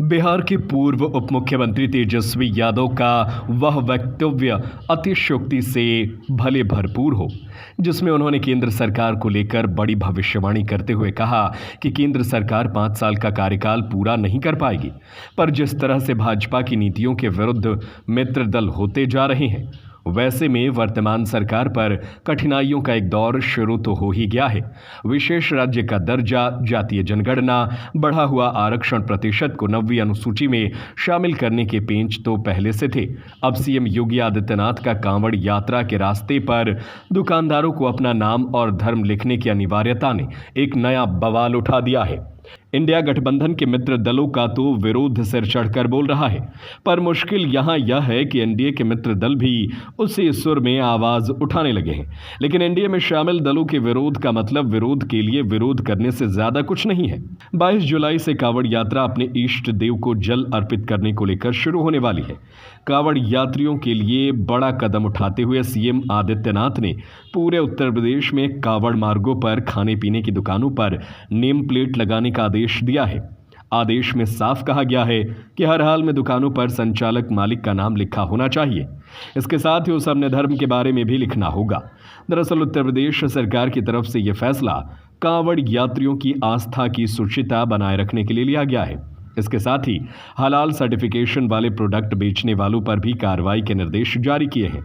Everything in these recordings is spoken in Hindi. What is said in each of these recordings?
बिहार के पूर्व उप मुख्यमंत्री तेजस्वी यादव का वह वक्तव्य अतिशयोक्ति से भले भरपूर हो, जिसमें उन्होंने केंद्र सरकार को लेकर बड़ी भविष्यवाणी करते हुए कहा कि केंद्र सरकार 5 साल का कार्यकाल पूरा नहीं कर पाएगी। पर जिस तरह से भाजपा की नीतियों के विरुद्ध मित्र दल होते जा रहे हैं, वैसे में वर्तमान सरकार पर कठिनाइयों का एक दौर शुरू तो हो ही गया है। विशेष राज्य का दर्जा, जातीय जनगणना, बढ़ा हुआ आरक्षण प्रतिशत को 9वीं अनुसूची में शामिल करने के पेंच तो पहले से थे। अब सीएम योगी आदित्यनाथ का कांवड़ यात्रा के रास्ते पर दुकानदारों को अपना नाम और धर्म लिखने की अनिवार्यता ने एक नया बवाल उठा दिया है। इंडिया गठबंधन के मित्र दलों का तो विरोध सिर चढ़कर बोल रहा है, पर मुश्किल यहां यह है कि एनडीए के मित्र दल भी उसी सुर में आवाज उठाने लगे हैं। लेकिन एनडीए में शामिल दलों के विरोध का मतलब विरोध के लिए विरोध करने से ज्यादा कुछ नहीं है। 22 जुलाई से कांवड़ यात्रा अपने इष्ट देव को जल अर्पित करने को लेकर शुरू होने वाली है। कांवड़ यात्रियों के लिए बड़ा कदम उठाते हुए सीएम आदित्यनाथ ने पूरे उत्तर प्रदेश में कांवड़ मार्गों पर खाने पीने की दुकानों पर नेम प्लेट लगाने का आदेश दिया है। आदेश में साफ कहा गया है कि हर हाल में दुकानों पर संचालक मालिक का नाम लिखा होना चाहिए। इसके साथ ही उस अपने धर्म के बारे में भी लिखना होगा। दरअसल उत्तर प्रदेश सरकार की तरफ से यह फैसला कांवड़ यात्रियों की आस्था की शुचिता बनाए रखने के लिए लिया गया है। इसके साथ ही हलाल सर्टिफिकेशन वाले प्रोडक्ट बेचने वालों पर भी कार्रवाई के निर्देश जारी किए हैं।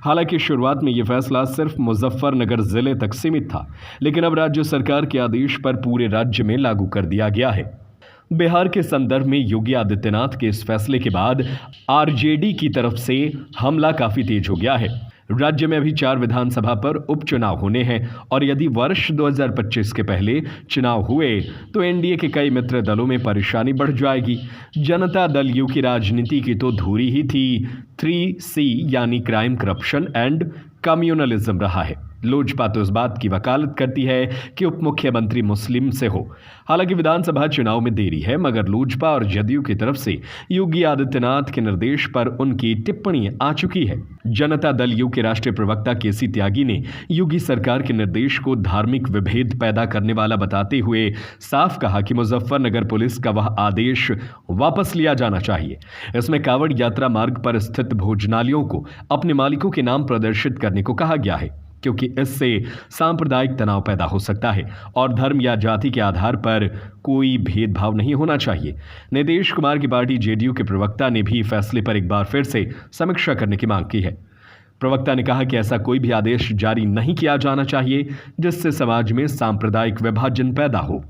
हालांकि शुरुआत में यह फैसला सिर्फ मुजफ्फरनगर जिले तक सीमित था, लेकिन अब राज्य सरकार के आदेश पर पूरे राज्य में लागू कर दिया गया है। बिहार के संदर्भ में योगी आदित्यनाथ के इस फैसले के बाद आरजेडी की तरफ से हमला काफी तेज हो गया है। राज्य में अभी 4 विधानसभा पर उपचुनाव होने हैं और यदि वर्ष 2025 के पहले चुनाव हुए तो एनडीए के कई मित्र दलों में परेशानी बढ़ जाएगी। जनता दल यू की राजनीति की तो धुरी ही थी 3C यानी क्राइम, करप्शन एंड कम्युनलिज्म रहा है। लोजपा तो इस बात की वकालत करती है कि उप मुख्यमंत्री मुस्लिम से हो। हालांकि विधानसभा चुनाव में देरी है, मगर लोजपा और जदयू की तरफ से योगी आदित्यनाथ के निर्देश पर उनकी टिप्पणी आ चुकी है। जनता दल यू के राष्ट्रीय प्रवक्ता केसी त्यागी ने योगी सरकार के निर्देश को धार्मिक विभेद पैदा करने वाला बताते हुए साफ कहा कि मुजफ्फरनगर पुलिस का वह आदेश वापस लिया जाना चाहिए। इसमें कांवड़ यात्रा मार्ग पर स्थित भोजनालयों को अपने मालिकों के नाम प्रदर्शित करने को कहा गया है, क्योंकि इससे सांप्रदायिक तनाव पैदा हो सकता है और धर्म या जाति के आधार पर कोई भेदभाव नहीं होना चाहिए। नीतीश कुमार की पार्टी जेडीयू के प्रवक्ता ने भी फैसले पर एक बार फिर से समीक्षा करने की मांग की है। प्रवक्ता ने कहा कि ऐसा कोई भी आदेश जारी नहीं किया जाना चाहिए जिससे समाज में सांप्रदायिक विभाजन पैदा हो।